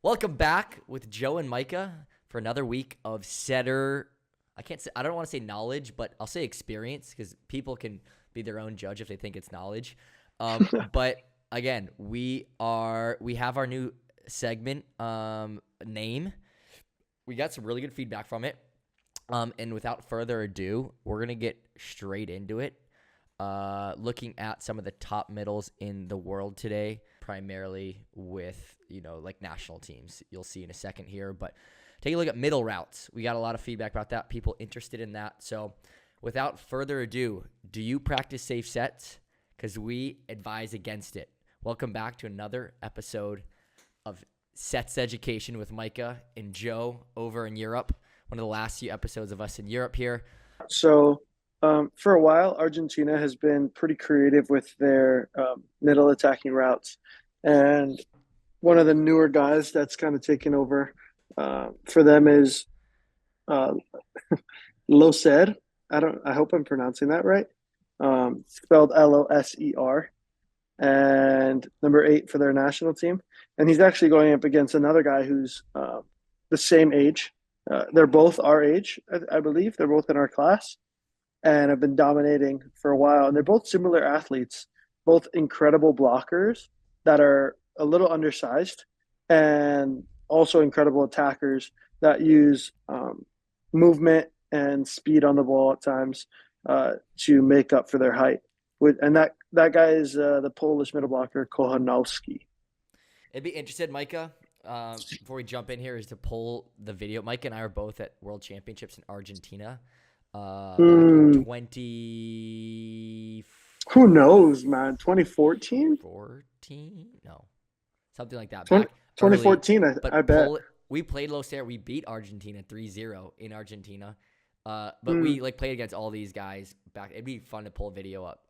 Welcome back with Joe and Micah for another week of setter. I don't want to say knowledge, but I'll say experience because people can be their own judge if they think it's knowledge. But again, we have our new segment name. We got some really good feedback from it. And without further ado, we're going to get straight into it. Looking at some of the top middles in the world today, primarily with, like national teams. You'll see in a second here, but take a look at middle routes. We got a lot of feedback about that, people interested in that. So without further ado, do you practice safe sets? Because we advise against it. Welcome back to another episode of Sets Education with Micah and Joe over in Europe. One of the last few episodes of us in Europe here. So for a while, Argentina has been pretty creative with their middle attacking routes. And one of the newer guys that's kind of taken over for them is Loser. I hope I'm pronouncing that right. Spelled Loser. And number 8 for their national team. And he's actually going up against another guy who's the same age. They're both our age, I believe. They're both in our class and have been dominating for a while. And they're both similar athletes, both incredible blockers that are a little undersized and also incredible attackers that use movement and speed on the ball at times to make up for their height. And that guy is the Polish middle blocker, Kochanowski. I'd be interested, Micah, before we jump in here, is to pull the video. Micah and I are both at World Championships in Argentina. Back in 20... Who knows, man? 2014? 14? No. Something like that. 2014, I bet. We played Loser. We beat Argentina 3-0 in Argentina. But we played against all these guys back. It'd be fun to pull a video up,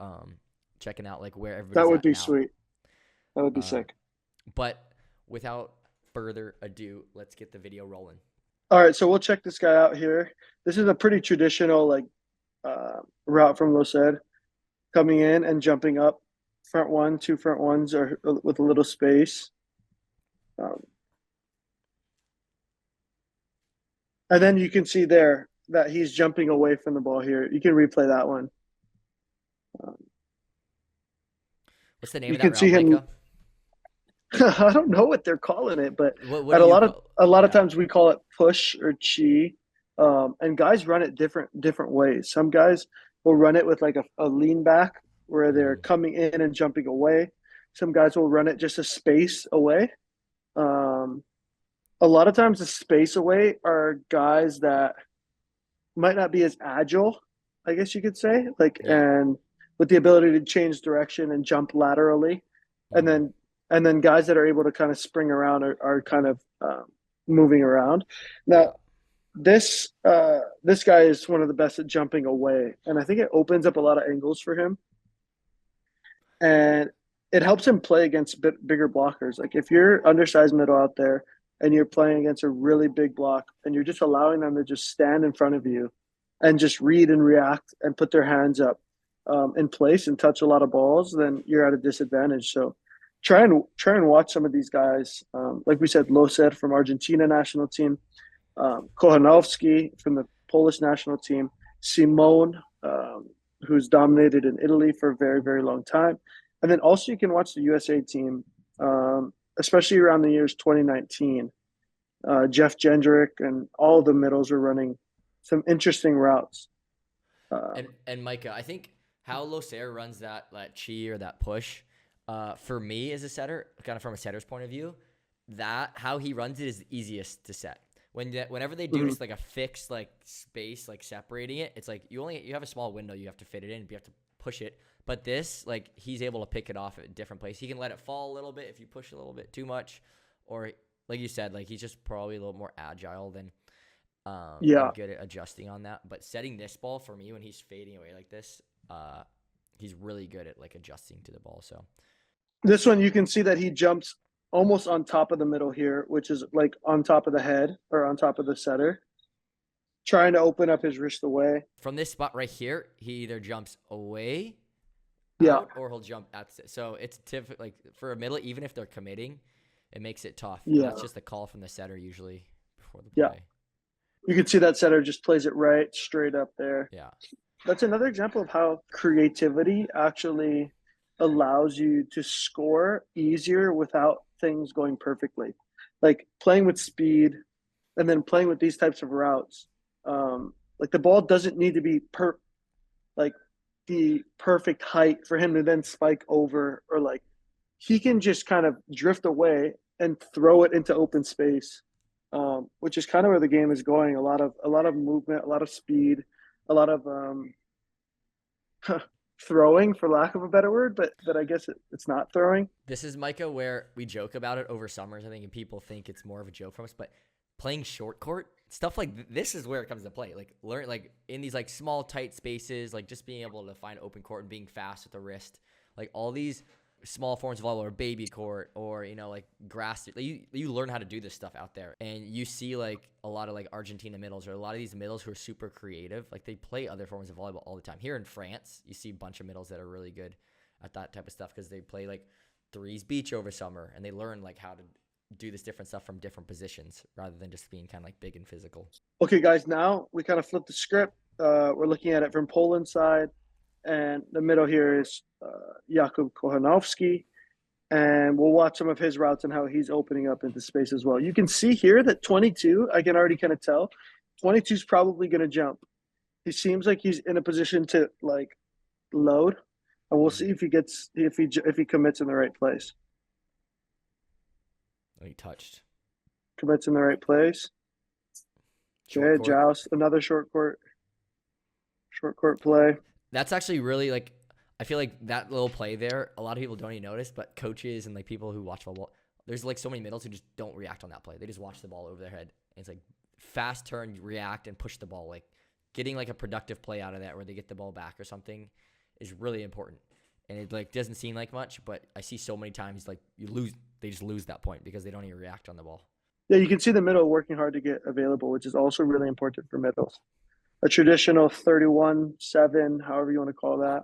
checking out where everybody's That would at be now. sweet. That would be sick. But without further ado, let's get the video rolling. All right, so we'll check this guy out here. This is a pretty traditional route from Loser, coming in and jumping up, front one, 2 front ones, or with a little space. And then you can see there that he's jumping away from the ball here. You can replay that one. What's the name of that route, Micah? I don't know what they're calling it, but What a lot of times we call it push or chi, and guys run it different ways. Some guys will run it with a lean back where they're coming in and jumping away. Some guys will run it just a space away. A lot of times the space away are guys that might not be as agile, I guess you could say, and with the ability to change direction and jump laterally, and then guys that are able to kind of spring around are kind of moving around. Now, this guy is one of the best at jumping away, and I think it opens up a lot of angles for him, and it helps him play against bigger blockers. Like if you're undersized middle out there and you're playing against a really big block and you're just allowing them to just stand in front of you and just read and react and put their hands up in place and touch a lot of balls, then you're at a disadvantage. So try and watch some of these guys. Like we said, Loser from Argentina national team, Kochanowski from the Polish national team, Simone, who's dominated in Italy for a very, very long time. And then also you can watch the USA team, especially around the years 2019. Jeff Jendrick and all the middles are running some interesting routes. And Micah, I think how Loser runs that chi or that push, for me as a setter, kind of from a setter's point of view, that how he runs it is the easiest to set. Whenever they do just a fixed space separating it, it's you have a small window you have to fit it in, but you have to push it. But this he's able to pick it off at a different place. He can let it fall a little bit if you push a little bit too much, or like you said, he's just probably a little more agile than and good at adjusting on that. But setting this ball for me when he's fading away like this, he's really good at adjusting to the ball. So this one you can see that he jumps almost on top of the middle here, which is on top of the head or on top of the setter, trying to open up his wrist away. From this spot right here, he either jumps away Yeah. out, or he'll jump at. So it's typically for a middle, even if they're committing, It makes it tough, and Yeah. that's just a call from the setter usually before the Yeah. play. You can see that setter just plays it right straight up there. Yeah. That's another example of how creativity actually allows you to score easier without things going perfectly. Like playing with speed and then playing with these types of routes. Like the ball doesn't need to be like the perfect height for him to then spike over, or like he can just kind of drift away and throw it into open space, which is kind of where the game is going. A lot of movement, a lot of speed, a lot of throwing, for lack of a better word, but I guess it's not throwing. This is, Micah, where we joke about it over summers, I think, and people think it's more of a joke from us. But playing short court stuff like this is where it comes to play. Like learn, like in these like small tight spaces, like just being able to find open court and being fast with the wrist, like all these small forms of volleyball, or baby court, or like grass. Like you learn how to do this stuff out there, and you see like a lot of like Argentina middles, or a lot of these middles who are super creative. Like they play other forms of volleyball all the time. Here in France, you see a bunch of middles that are really good at that type of stuff because they play like threes beach over summer, and they learn like how to do this different stuff from different positions rather than just being kind of like big and physical. Okay, guys, now we kind of flip the script. We're looking at it from Poland's side, and the middle here is Jakub Kochanowski, and we'll watch some of his routes and how he's opening up into space as well. You can see here that 22, I can already kind of tell, 22 is probably going to jump. He seems like he's in a position to like load, and we'll see if he commits in the right place. Oh, he touched. Commits in the right place. Short Okay, court. joust, another short court play. That's actually really like, I feel like that little play there, a lot of people don't even notice, but coaches and like people who watch volleyball, there's like so many middles who just don't react on that play. They just watch the ball over their head. And it's like fast turn, react, and push the ball. Like getting like a productive play out of that where they get the ball back or something is really important. And it like doesn't seem like much, but I see so many times like they just lose that point because they don't even react on the ball. Yeah, you can see the middle working hard to get available, which is also really important for middles. A traditional 31-7, however you want to call that.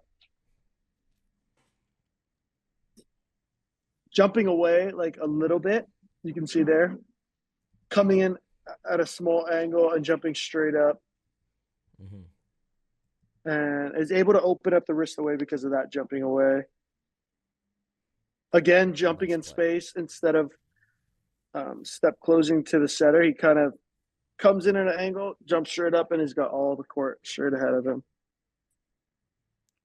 Jumping away like a little bit, you can see there. Coming in at a small angle and jumping straight up. Mm-hmm. And is able to open up the wrist away because of that jumping away. Again, jumping Nice in play. space instead of step closing to the setter. He kind of comes in at an angle, jumps straight up, and he's got all the court straight ahead of him.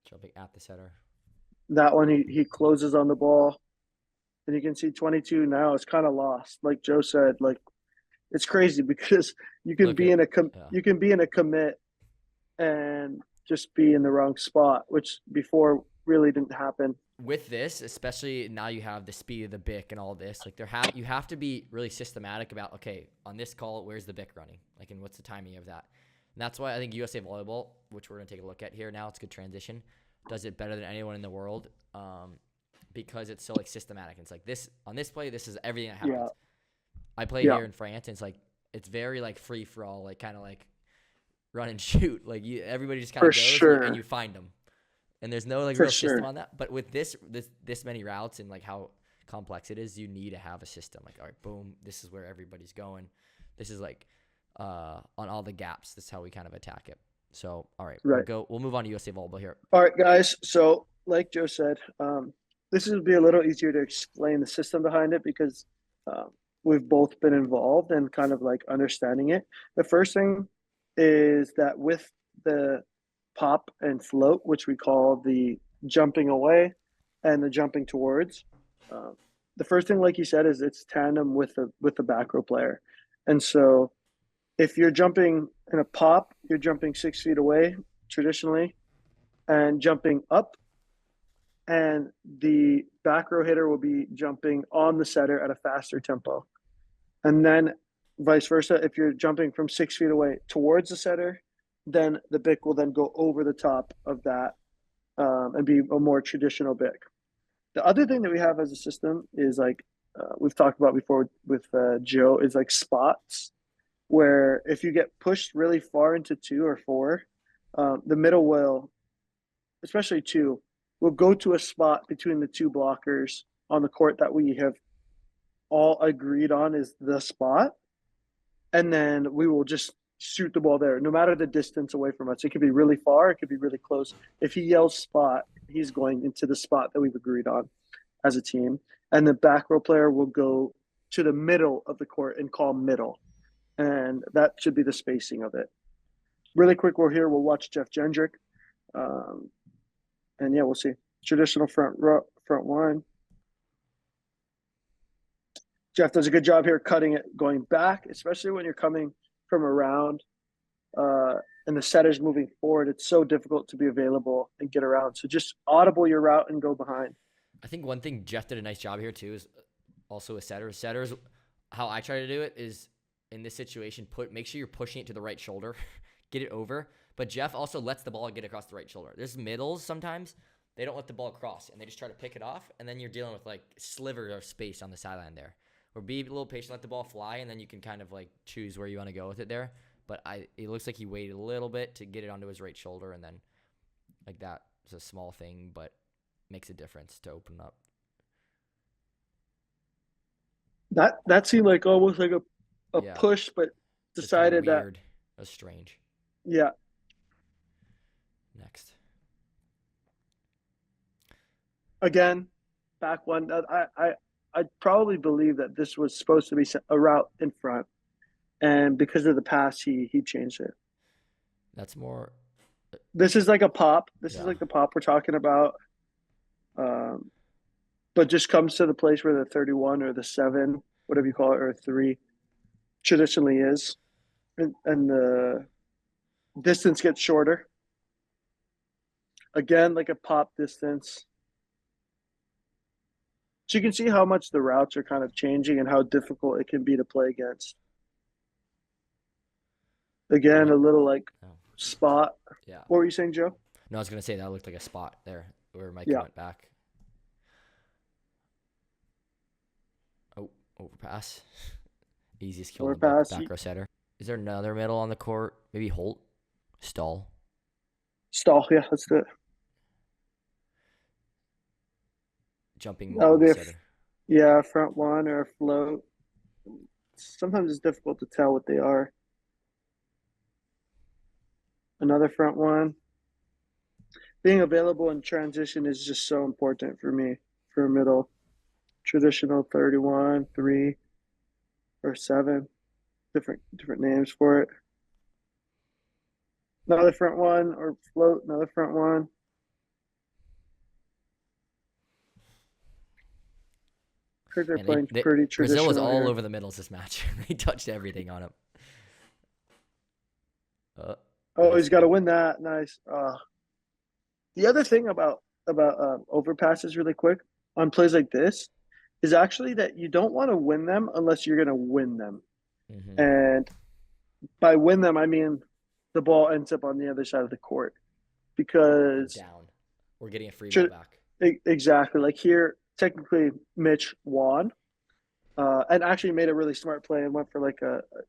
Jumping at the setter. That one, he closes on the ball. And you can see 22 now is kind of lost. Like Joe said, like it's crazy because you can Look be at in a yeah. you can be in a commit and just be in the wrong spot, which before really didn't happen. With this, especially now you have the speed of the BIC and all this, like you have to be really systematic about, okay, on this call, where's the BIC running? Like, and what's the timing of that? And that's why I think USA Volleyball, which we're going to take a look at here now, it's a good transition, does it better than anyone in the world because it's so like systematic. It's like this, on this play, this is everything that happens. Yeah. I play Yeah. here in France, and it's like, it's very like free for all, like kind of like run and shoot. Like everybody just kind For of goes sure. and you find them. And there's no like For real system sure. on that. But with this many routes and like how complex it is, you need to have a system. Like, all right, boom, this is where everybody's going. This is like on all the gaps. This is how we kind of attack it. So, all right, Right. we'll move on to USA Volleyball here. All right, guys. So, like Joe said, this will be a little easier to explain the system behind it because we've both been involved and kind of like understanding it. The first thing is that with the pop and float, which we call the jumping away and the jumping towards, the first thing, like you said, is it's tandem with the back row player. And so if you're jumping in a pop, you're jumping 6 feet away traditionally and jumping up, and the back row hitter will be jumping on the setter at a faster tempo. And then vice versa, if you're jumping from 6 feet away towards the setter, then the BIC will then go over the top of that and be a more traditional BIC. The other thing that we have as a system is like we've talked about before with Joe is like spots, where if you get pushed really far into 2 or 4, the middle will, especially 2, will go to a spot between the 2 blockers on the court that we have all agreed on is the spot, and then we will just shoot the ball there, no matter the distance away from us. It could be really far, it could be really close. If he yells spot, he's going into the spot that we've agreed on as a team. And the back row player will go to the middle of the court and call middle. And that should be the spacing of it. Really quick, we're here. We'll watch Jeff Jendrick. And yeah, we'll see. Traditional front one. Jeff does a good job here cutting it, going back, especially when you're coming from around and the setter's moving forward. It's so difficult to be available and get around. So just audible your route and go behind. I think one thing Jeff did a nice job here too is also a setter. Setters, how I try to do it is in this situation, make sure you're pushing it to the right shoulder, get it over. But Jeff also lets the ball get across the right shoulder. There's middles sometimes, they don't let the ball cross and they just try to pick it off. And then you're dealing with like sliver of space on the sideline there. Or be a little patient, let the ball fly, and then you can kind of like choose where you want to go with it there. But it looks like he waited a little bit to get it onto his right shoulder, and then like that is a small thing, but makes a difference to open up. That seemed like almost like a push, but decided that weird. That was strange. Yeah. Next. Again, back one. I probably believe that this was supposed to be a route in front, and because of the pass, he changed it. That's more. This is like a pop. This is like the pop we're talking about. But just comes to the place where the 31 or the 7, whatever you call it, or 3, traditionally is, and the distance gets shorter. Again, like a pop distance. So you can see how much the routes are kind of changing and how difficult it can be to play against. Again, a little like spot. Yeah. What were you saying, Joe? No, I was going to say that looked like a spot there where Micah went back. Oh, overpass. Easiest kill of the back row setter. Is there another middle on the court? Maybe Holt? Stall? Stall, yeah, let's do it. Jumping front one or a float. Sometimes it's difficult to tell what they are. Another front one. Being available in transition is just so important for me for a middle. Traditional 31, 3, or 7. Different names for it. Another front one or float, another front one. They're playing pretty traditional. Brazil was all here. over the middles this match. They touched everything on him. He's got to win that. Nice. The other thing about overpasses really quick on plays like this is actually that you don't want to win them unless you're going to win them. Mm-hmm. And by win them, I mean the ball ends up on the other side of the court because down. We're getting a free ball back. Exactly. Like here, technically Mitch won and actually made a really smart play and went for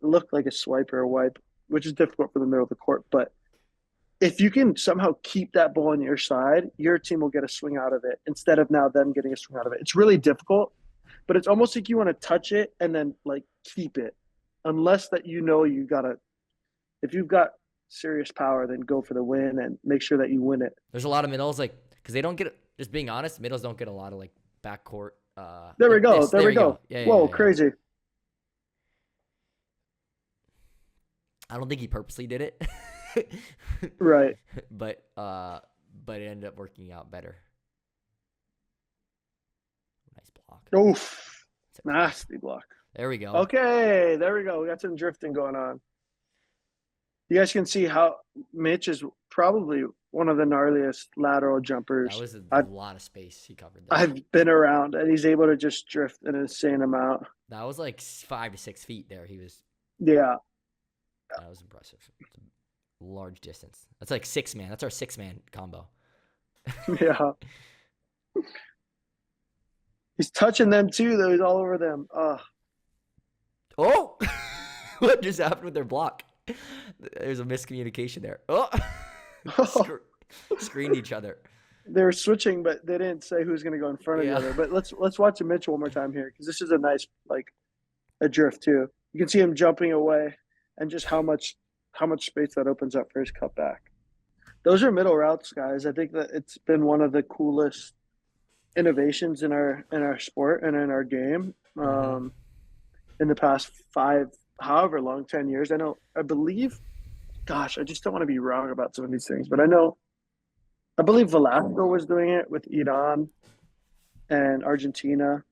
looked like a swipe or a wipe, which is difficult for the middle of the court. But if you can somehow keep that ball on your side, your team will get a swing out of it instead of now them getting a swing out of it. It's really difficult, but it's almost like you want to touch it and then like keep it. Unless that you gotta, if you've got serious power, then go for the win and make sure that you win it. There's a lot of middles because they don't get, just being honest, middles don't get a lot of backcourt. There we go. There we go. Yeah, whoa, crazy. I don't think he purposely did it. Right. But it ended up working out better. Nice block. Oof. Nasty block. There we go. Okay, there we go. We got some drifting going on. You guys can see how Mitch is probably one of the gnarliest lateral jumpers. That was a lot of space he covered there. I've been around, and he's able to just drift an insane amount. That was like 5 to 6 feet there. He was. Yeah. That was impressive. It's a large distance. That's like 6-man. That's our 6-man combo. Yeah. He's touching them too, though. He's all over them. Oh! What just happened with their block? There's a miscommunication there. Oh! Screened each other. they were switching, but they didn't say who's going to go in front of the Yeah. other. But let's watch a Mitch one more time here because this is a nice like a drift too. You can see him jumping away and just how much space that opens up for his cutback. Those are middle routes, guys. I think that it's been one of the coolest innovations in our sport and in our game Mm-hmm. in the past five, however long, 10 years. I believe. Gosh, I just don't want to be wrong about some of these things, but I believe Velasco was doing it with Iran and Argentina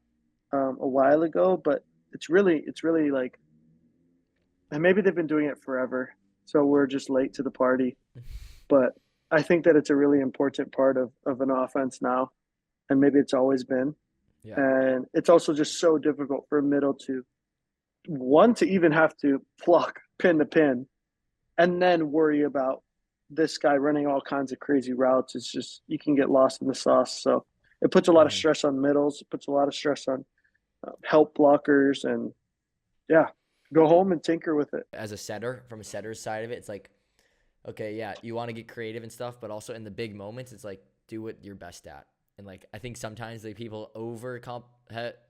a while ago, but it's really like, and maybe they've been doing it forever, so we're just late to the party. But I think that it's a really important part of an offense now, and maybe it's always been. Yeah. And it's also just so difficult for a middle to one to even have to pluck pin to pin, and then worry about this guy running all kinds of crazy routes. It's just you can get lost in the sauce. So it puts a lot of Mm-hmm. stress on middles. It puts a lot of stress on help blockers, and yeah, go home and tinker with it. As a setter, from a setter's side of it, it's like, okay, yeah, you want to get creative and stuff, but also in the big moments, it's like do what you're best at. And like I think sometimes like people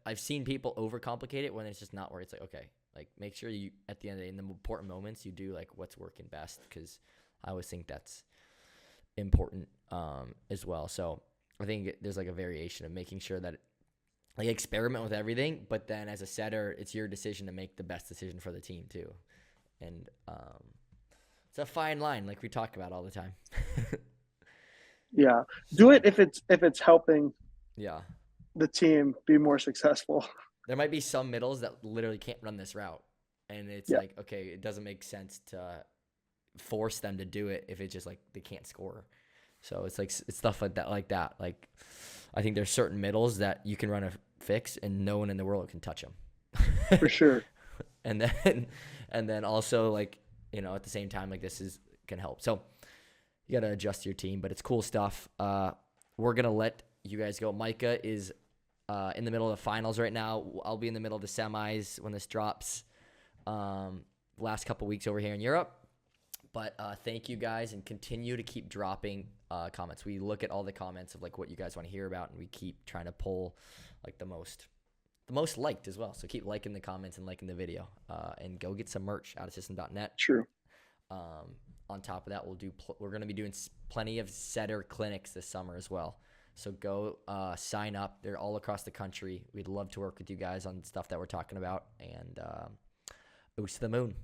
I've seen people overcomplicate it when it's just not where it's like, okay, like make sure you at the end of the day, in the important moments you do like what's working best, because I always think that's important as well. So I think there's like a variation of making sure that like experiment with everything, but then as a setter, it's your decision to make the best decision for the team too. And it's a fine line, like we talk about all the time. Yeah, do it So if it's helping yeah, the team be more successful. there might be some middles that literally can't run this route, and it's Yeah, like, okay, it doesn't make sense to force them to do it if it's just like they can't score. So it's like it's stuff like that, like that. Like I think there's certain middles that you can run a fix and no one in the world can touch them. for sure. and then and then also like, at the same time, like this is can help. So you got to adjust your team, but it's cool stuff. We're going to let you guys go. Micah is in the middle of the finals right now. I'll be in the middle of the semis when this drops. Last couple weeks over here in Europe. But thank you guys, and continue to keep dropping comments. We look at all the comments of like what you guys want to hear about, and we keep trying to pull like the most liked as well. So keep liking the comments and liking the video, and go get some merch out of system.net. True. On top of that, we're going to be doing plenty of setter clinics this summer as well. So go sign up. They're all across the country. We'd love to work with you guys on stuff that we're talking about. And to the moon.